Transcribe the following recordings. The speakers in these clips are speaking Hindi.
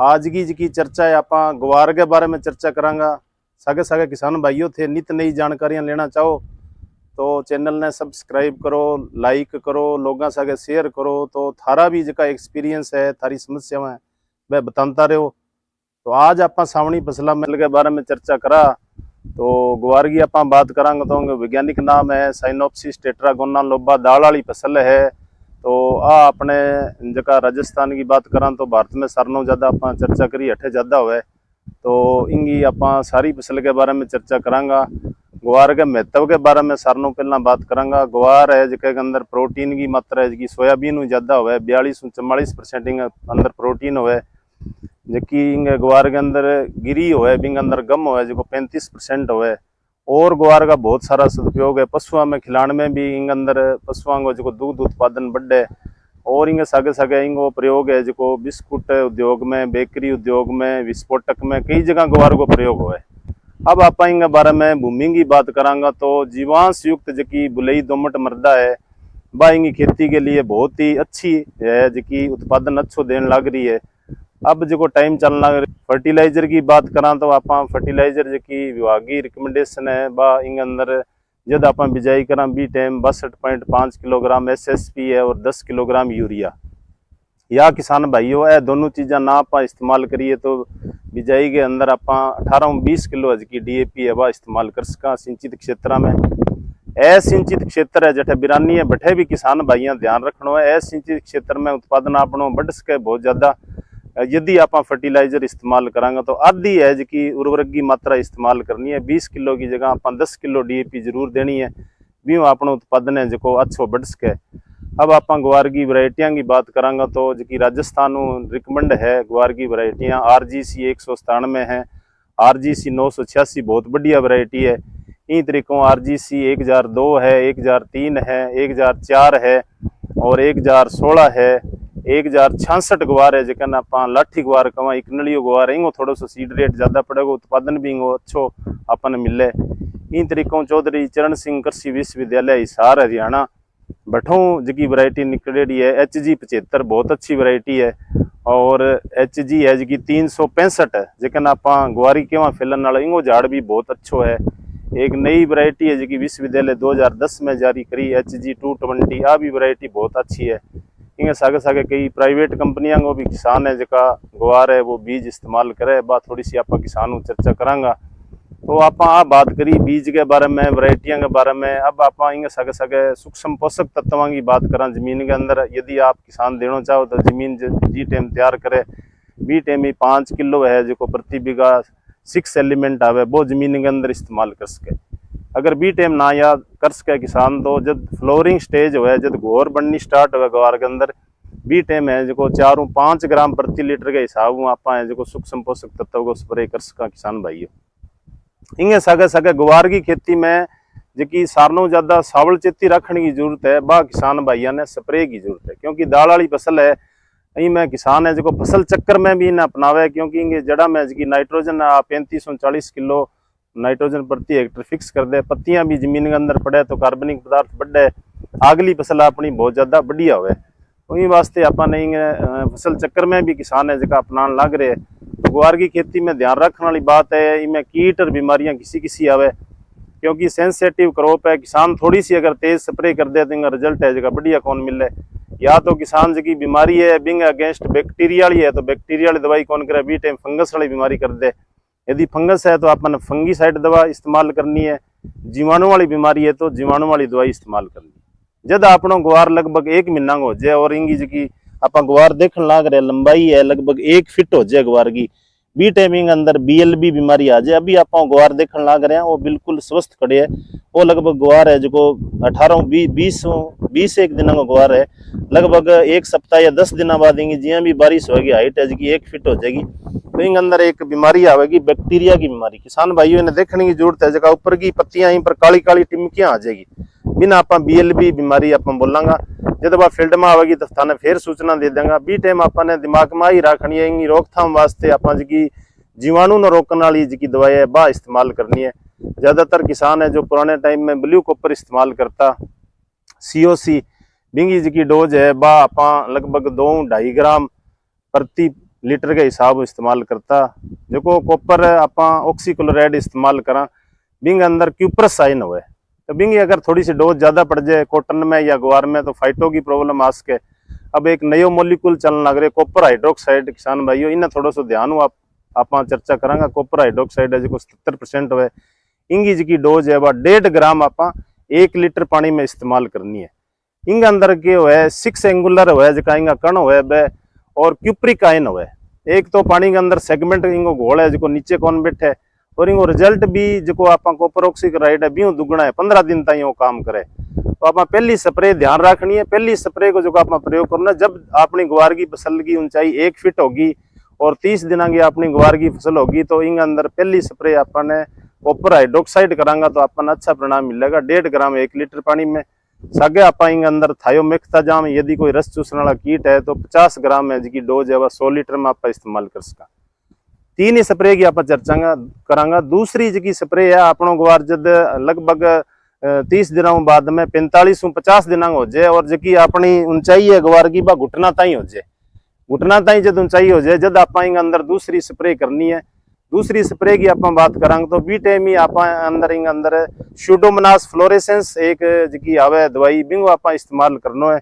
आज की जी चर्चा है आप गुवार के बारे में चर्चा करांगा। सागे सागे किसान भाइयों थे नित नई जानकारियां लेना चाहो तो चैनल ने सब्सक्राइब करो, लाइक करो, लोगों सागे शेयर करो तो थारा भी जका एक्सपीरियंस है, थारी समस्याएं वह बताता रहो। तो आज आप सावणी फसला मिल के बारे में चर्चा करा तो गुवार की आप बात करांगे तो वैज्ञानिक नाम है साइनोप्सिस टेट्रागोना लोबा, दाल वाली फसल है। तो अपने जका राजस्थान की बात करा तो भारत में सारों ज़्यादा आप चर्चा करी हठे ज़्यादा हुए तो इंगी आप सारी फसल के बारे में चर्चा करांगा। गुवार के महत्व के बारे में सारों पहला बात करांगा। गुवार है जिसके अंदर प्रोटीन की मात्रा है जी सोयाबीन ज़्यादा हुए 42-44% इंगे अंदर प्रोटीन हुए, जबकि इंगे गुवार के अंदर गिरी हुए बिंग अंदर गम हुए जो 35% हुए। और गुवार का बहुत सारा सदुपयोग है पशुओं में खिलाने में भी इंग अंदर पशुओं को जो दूध उत्पादन बढ़े और इंगे सागे सागे इंगो प्रयोग है जो बिस्कुट उद्योग में, बेकरी उद्योग में, विस्फोटक में कई जगह गुवार को प्रयोग हुआ है। अब आप इंगे बारे में भूमि की बात करांगा तो जीवांश युक्त जकी बुलई दोमट मृदा है वह इंगी खेती के लिए बहुत ही अच्छी है, जकी उत्पादन अच्छो देने लग रही है। अब जो टाइम चलना फर्टिलाइजर की बात करा तो आप फर्टिलाइजर जी विभागीय रिकमेंडेशन है बा इंग अंदर जब आप बिजाई करा बी टाइम 62.5 किलोग्राम SSP है और 10 किलोग्राम यूरिया। या किसान भाइयों है दोनों चीज़ा ना आप इस्तेमाल करिए तो बिजाई के अंदर आप 18-20 किलो की DAP है वह इस्तेमाल कर सका सिंचित क्षेत्र में। असिंचित क्षेत्र है जठे बिरानी है बठे भी किसान भाइयों ध्यान रखना है। असिंचित क्षेत्र में उत्पादन अपनों बढ़ सके बहुत ज़्यादा यदि आप फर्टिलाइजर इस्तेमाल करांगे तो आधी है जी उर्वरक की मात्रा इस्तेमाल करनी है। 20 किलो की जगह आप 10 किलो DAP जरूर देनी है भी अपना उत्पादन है जो अच्छो बढ़ सके। अब आप गुवार की वैरायटियां की बात करांगा तो जी राजस्थान रिकमेंड है गुवार की वैरायटियां RGC 197 है, RGC 986 बहुत बढ़िया वैरायटी है। इन तरीकों RGC 1002 है, 1003 है, 1004 है और 1016 है, 1066 गुवार है जैन आप लाठी गुवार कवा एक नलियो गुवार है। इंगो थोड़ा सो सीड रेट ज़्यादा पड़ेगा, उत्पादन भी इंगो अच्छो अपन मिले। इन तरीकों चौधरी चरण सिंह कृषि विश्वविद्यालय हिसार हरियाणा भठों जी वैरायटी निकलेड़ी है HG 75 बहुत अच्छी वैरायटी है और HG है जी 365 है जैन आप गुवारी केवा फैलन वाला इंगो झाड़ भी बहुत अच्छो है। एक नई वैरायटी है जी विश्वविद्यालय 2010 में जारी करी HG 220 आ भी वैरायटी बहुत अच्छी है। इंगे सागे सागे कई प्राइवेट कंपनियां को भी किसान है जका गुवार है वो बीज इस्तेमाल करे बा थोड़ी सी आप किसान चर्चा करांगा। तो आप बात करी बीज के बारे में, वैरायटियां के बारे में। अब आप इंगे सागे सागे सूक्ष्म पोषक तत्वों की बात करा जमीन के अंदर यदि आप किसान देना चाहो तो जमीन जी टाइम तैयार करे बी टाइम ही 5 किलो है जो प्रति बीघा 6 एलिमेंट आवे वो जमीन के अंदर इस्तेमाल कर सके। अगर बी टाइम ना याद कर सके किसान तो जब फ्लोरिंग स्टेज हो जब घोर बननी स्टार्ट हो गुवार के अंदर बी टाइम है जो 4-5 ग्राम प्रति लीटर के हिसाब आप जो सूक्ष्म पोषक तत्व को स्प्रे कर सका किसान भाइयों। इंगे सागे सागे गुवार की खेती में जी सारों ज़्यादा सावल चेती रखने की जरूरत है बा किसान भाइयों ने स्प्रे की जरूरत है क्योंकि दाल वाली फसल है। में किसान है जो फसल चक्कर में भी इन्हें अपनावे क्योंकि इंगे जड़ा में जी नाइट्रोजन 35-40 किलो नाइट्रोजन प्रति हेक्टर फिक्स कर दे, पत्तियां भी जमीन के अंदर पड़े तो कार्बनिक पदार्थ बढ़े, अगली फसल अपनी बहुत ज़्यादा बढ़िया हुए। वही वास्ते अपने फसल चक्कर में भी किसान है जो अपनाने लग रहे। तो गुवार की खेती में ध्यान रखने वाली बात है इनमें कीट और बीमारियां किसी आवे क्योंकि सेंसिटिव क्रॉप है। किसान थोड़ी सी अगर तेज स्प्रे कर दे तो इनका रिजल्ट है जो बढ़िया कौन मिले। या तो किसान जी बीमारी है बिंग अगेंस्ट बैक्टीरिया वाली है तो बैक्टीरिया वाली दवाई कौन करे, बी टाइम फंगस वाली बीमारी कर दे। यदि फंगस है तो अपन फंगीसाइड दवा इस्तेमाल करनी है, जीवाणु वाली बीमारी है तो जीवाणु वाली दवाई इस्तेमाल करनी है। जब आपनो गुवार लगभग 1 महीना हो जाए और इंगी जी आप गुवार देखने लग रहे लंबाई है लगभग 1 फीट हो जाए गुवार की बी टाइमिंग अंदर BLB बीमारी आ जाए। अभी आप गुवार देखने लग रहे हैं वो बिल्कुल स्वस्थ खड़े है। वो लगभग गुवार है जो 18-20 एक दिन का गुवार है लगभग 1 सप्ताह या 10 दिन बाद इंगी जिया भी बारिश होगी हाइट है जी 1 फीट हो जाएगी तो इंग अंदर एक बीमारी आवेगी बैक्टीरिया की बीमारी। किसान भाइयों ने देखने की जरूरत है जगह ऊपर की पत्तियां इन पर काली काली टिमकियां आ जाएगी बिना आप BLB बीमारी आप बोलांगा। जब आप फील्ड में आवेगी तो थाने फिर सूचना दे देंगे। बी टाइम आपने दिमाग में ही रखनी है इनकी रोकथाम वास्ते आप जी जीवाणु न रोकने वाली जी दवाई है वह इस्तेमाल करनी है। ज़्यादातर किसान है जो पुराने टाइम में ब्लू कॉपर इस्तेमाल करता COC बिंगी जी डोज है वह आप लगभग 2-2.5 ग्राम प्रति लीटर के हिसाब इस्तेमाल करता। देखो कॉपर आप ऑक्सीक्लोराइड इस्तेमाल करा बिंग अंदर क्यूप्रस आयन हुए तो बिंगी अगर थोड़ी सी डोज ज़्यादा पड़ जाए कॉटन में या ग्वार में तो फाइटो की प्रॉब्लम आ सके। अब एक नयो मोलिक्यूल चलने लग रहे कॉपर हाइड्रोक्साइड, किसान भाइयों इन्हें थोड़ा सा ध्यान हो आप चर्चा करांगा। कॉपर हाइड्रोक्साइड है जो 77% हुए इंगी जी की डोज है वह 1.5 ग्राम आप 1 लीटर पानी में इस्तेमाल करनी है। इंग अंदर के हुए 6 एंगुलर हुए जो इंगा कण हुए बे और क्यूप्रिक आयन हुए। एक तो पानी के अंदर सेगमेंट इंगो घोल है जो नीचे कौन बैठे और इंगो रिजल्ट भी जो आप कॉपर ऑक्सीक्लोराइड है भी दुगना है 15 दिन तक वो काम करे। तो आप पहली स्प्रे ध्यान रखनी है। पहली स्प्रे को जो आप प्रयोग करना जब अपनी ग्वार की फसल की ऊंचाई 1 फीट होगी और 30 दिन की अपनी ग्वार की फसल होगी तो इंग अंदर पहली स्प्रे अपने कॉपर हाइड्रोक्साइड करांगा तो अपन अच्छा परिणाम मिलेगा। 1.5 ग्राम 1 लीटर पानी में। सागे आप इंग अंदर थायोमेक्ताजाम यदि कोई रस चूसने वाला कीट है तो 50 ग्राम है जिसकी डोज है वह 100 लीटर में आप इस्तेमाल कर सका। 3 ही स्प्रे की आप चर्चा करांगा। दूसरी जी स्प्रे है अपनों ग्वार जब लगभग 30 दिनों बाद में 45-50 दिन हो जाए और जी अपनी ऊंचाई है ग्वार की वह घुटना ताई हो जाए। घुटना ताई जब ऊंचाई हो जाए जब आप अंदर दूसरी स्प्रे करनी है। दूसरी स्प्रे की आप बात करांगे तो बी टाइम ही आप अंदर स्यूडोमोनास फ्लोरेसेंस एक जी आवे दवाई बिंगो आप इस्तेमाल करना है।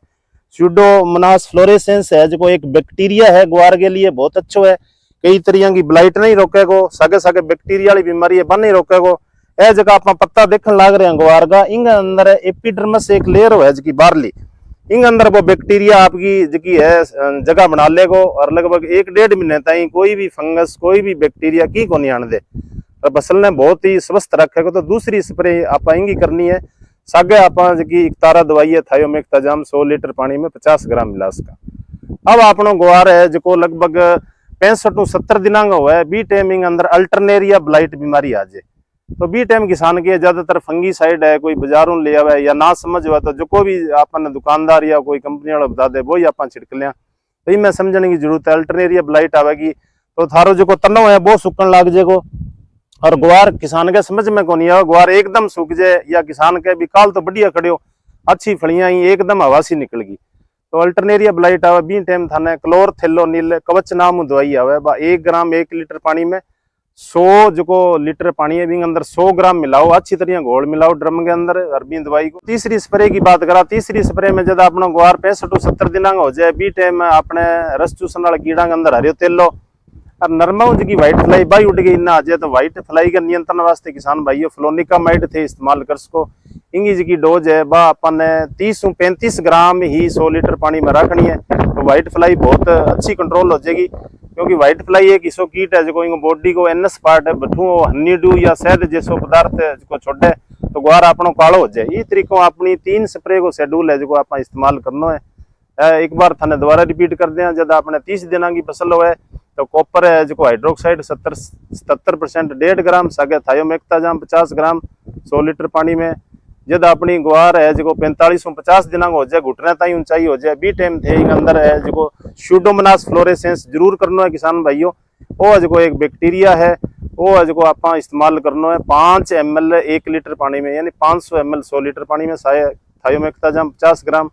स्यूडोमोनास फ्लोरेसेंस है जो एक बैक्टीरिया है ग्वार के लिए बहुत अच्छो है। कई तरह की ब्लाइट नहीं रोकेगो, सागे सागे बैक्टीरिया वाली बीमारी है बन नहीं रोकेगो। यह जगह आप पत्ता देखने लग रहे हैं ग्वार का इंग अंदर एपिडर्मस एक लेयर है जी बाहरली इंग अंदर वो बैक्टीरिया आपकी जी है जगह बना लेगो और लगभग 1-1.5 महीने तक कोई भी फंगस कोई भी बैक्टीरिया की को नहीं आने दे और फसल ने बहुत ही स्वस्थ रखेगा। तो दूसरी स्प्रे आप इंगी करनी है। सागे आप जी इकतारा दवाई है थायोमेक्ताजाम 100 लीटर पानी में 50 ग्राम मिला सका। अब आपनो ग्वार है जो लगभग 65-70 दिना का हुआ है बी टाइमिंग अंदर अल्टरनेरिया ब्लाइट बीमारी आ जाए तो बी टाइम किसान के ज्यादातर फंगी साइड है कोई बाजारों ले आवे या ना समझ हुआ तो जो कोई भी अपन दुकानदार या कोई कंपनी वाला बता दे वही आप छिड़क लिया। तो इनमें समझने की जरूरत है। अल्टरनेरिया ब्लाइट आवेगी तो थारो जो तनो है वो सूखन लग जाएगो और ग्वार किसान के समझ में को नहीं आवे। ग्वार एकदम सूख जाए या किसान के भी काल तो बढ़िया खड़ियो अच्छी फलियां ही एकदम हवासी निकल गई तो अल्टरनेरिया ब्लाइट आवे। बी टाइम थाने क्लोरथेलोनिल कवच नाम दवाई आवे 1 ग्राम 1 लीटर पानी में 100 जो लीटर पानी है बिंग अंदर 100 ग्राम मिलाओ अच्छी तरह घोल मिलाओ ड्रम के अंदर अरबी दवाई को। तीसरी स्प्रे की बात करा। तीसरी स्प्रे में जब अपना ग्वार 65-70 दिन हो जाए बी टाइम अपने रस चूसन वाला कीड़ा के अंदर हरियो तेलो और नरमा जी व्हाइट फ्लाई बाई उठ गई ना आ जाए तो व्हाइट फ्लाई के नियंत्रण वास्ते किसान भाइयों फ्लोनिकामाइड थे इस्तेमाल कर सको। इंगी जी की डोज है वह अपन 30-35 ग्राम ही 100 लीटर पानी में रखनी है तो व्हाइट फ्लाई बहुत अच्छी कंट्रोल हो जाएगी। क्योंकि व्हाइट फ्लाई एक इसो कीट है जो बॉडी को एनएस पार्ट है बठू हनी डू या शहद जैसो पदार्थ जो छोड़े तो ग्वार अपनो कालो हो जाए। ये तरीकों अपनी 3 स्प्रे को शेड्यूल है जो आप इस्तेमाल करना है। एक बार थाने दोबारा रिपीट कर दें जब आपने 30 दिन की फसल हो तो कॉपर है जो हाइड्रोक्साइड 77% 1.5 ग्राम सागे थायोमेक्ताजाम 50 ग्राम 100 लीटर पानी में। जब अपनी ग्वार है जो 45-50 दिन हो जाए घुटने ताई ऊंचाई हो जाए बी टाइम थे अंदर है जो स्यूडोमोनास फ्लोरेसेंस जरूर करना है किसान भाइयों। वो जो एक बैक्टीरिया है वो जो आप इस्तेमाल करना है 5 ml 1 लीटर पानी में यानी 500 ml 100 लीटर पानी में थायोमेक्ताजाम 50 ग्राम।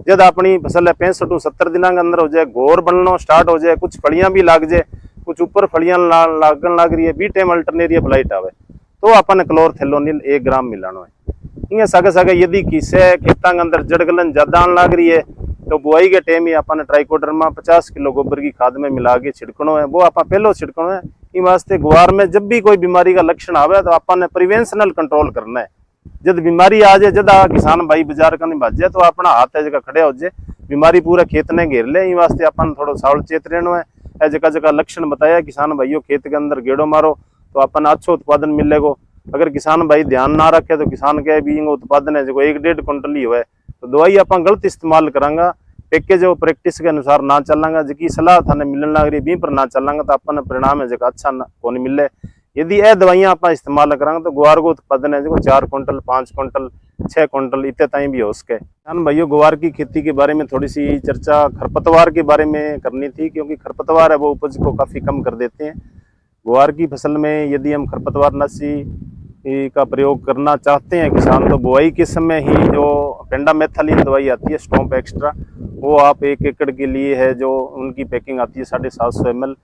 जब अपनी फसल है 65-70 दिन के अंदर हो जाए घोर बनना स्टार्ट हो जाए कुछ फलियां भी लग जाए कुछ ऊपर फलियां लागन लग रही है बी टाइम अल्टरनेरिया ब्लाइट आवे तो अपन क्लोरथेलोनिल 1 ग्राम मिलाना है। इं सागे सागे यदि किसे खेतों के अंदर जड़ गलन ज्यादा आने लग रही है तो बुआई के टाइम ही अपन ट्राइकोडर्मा 50 किलो गोबर की खाद में मिला के छिड़कना है। वो आप पहलो छिड़कना है। इन वास्ते ग्वार में जब भी कोई बीमारी का लक्षण आवे तो अपन प्रिवेंशनल कंट्रोल करना है। जब बीमारी आ जाए जब किसान भाई बाजार का नहीं भाज जाए तो अपना हाथ है जगह खड़े हो जाए बीमारी पूरा खेत ने घेर ले। इन वास्ते अपन थोड़ा सावल चेत रहना है। जगह जगह लक्षण बताया किसान भाइयों खेत के अंदर गेड़ो मारो तो अपन अच्छा उत्पादन मिलेगा। अगर किसान भाई ध्यान ना रखे तो किसान के भी उत्पादन है जो 1-1.5 क्विंटल ही हुआ तो दवाई आप गलत इस्तेमाल करांगा पैकेज और प्रैक्टिस के अनुसार ना चलांगा जी सलाह थाने मिलने लग रही भी पर ना चलांगा तो अपन परिणाम है जो अच्छा को नहीं मिले। यदि यह दवाइयां आप इस्तेमाल करांगे तो ग्वार को उत्पादन है जो 4 क्विंटल 5 क्विंटल 6 क्विंटल इतने ताई भी हो सके। किसान भाइयों ग्वार की खेती के बारे में थोड़ी सी चर्चा खरपतवार के बारे में करनी थी क्योंकि खरपतवार है वो उपज को काफ़ी कम कर देते हैं। ग्वार की फसल में यदि हम खरपतवार नाशी का प्रयोग करना चाहते हैं किसान तो बुआई के समय ही जो पेंडामेथालिन दवाई आती है स्टॉम्प एक्स्ट्रा वो आप 1 एकड़ के लिए है जो उनकी पैकिंग आती है 750 ml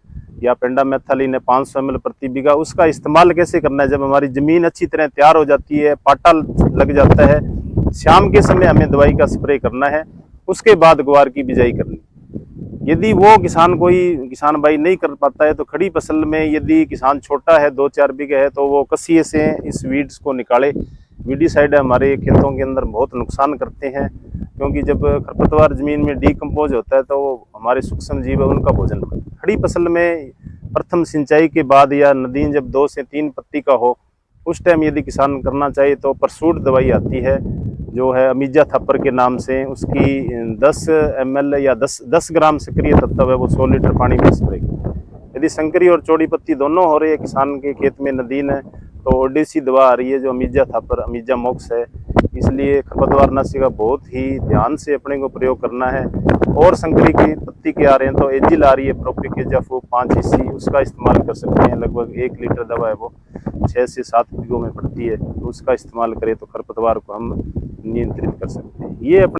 या पेंडामेथालिन है 500 ml प्रति बीघा, उसका इस्तेमाल कैसे करना है। जब हमारी ज़मीन अच्छी तरह तैयार हो जाती है, पाटा लग जाता है, शाम के समय हमें दवाई का स्प्रे करना है, उसके बाद ग्वार की बिजाई करनी। यदि वो किसान भाई नहीं कर पाता है तो खड़ी फसल में, यदि किसान छोटा है 2-4 बीघे है, तो वो कसिए से इस वीड्स को निकाले। वीडीसाइड हमारे खेतों के अंदर बहुत नुकसान करते हैं, क्योंकि जब खरपतवार जमीन में डीकम्पोज होता है तो वो हमारे सूक्ष्म जीव है उनका भोजन। खड़ी फसल में प्रथम सिंचाई के बाद या नदी जब 2 से 3 पत्ती का हो, उस टाइम यदि किसान करना चाहे तो परसूट दवाई आती है जो है अमीजा थापर के नाम से, उसकी 10 ml या 10 ग्राम सक्रिय तत्व है, वो 100 लीटर पानी में स्प्रे। यदि संकरी और चौड़ी पत्ती दोनों हो रही है किसान के खेत में, नदीन है, तो ओडीसी दवा आ रही है जो अमीजा थापर अमीजा मॉक्स है। इसलिए खरपतवार नाशी का बहुत ही ध्यान से अपने को प्रयोग करना है। और संकरी की पत्ती के आ रहे हैं तो एजिल आ रही है प्रोपिक एजाफो 5 EC, उसका इस्तेमाल कर सकते हैं। लगभग 1 लीटर दवा है वो 6 से 7 बीघों में पड़ती है, तो उसका इस्तेमाल करें तो खरपतवार को हम नियंत्रित कर सकते हैं। ये अपने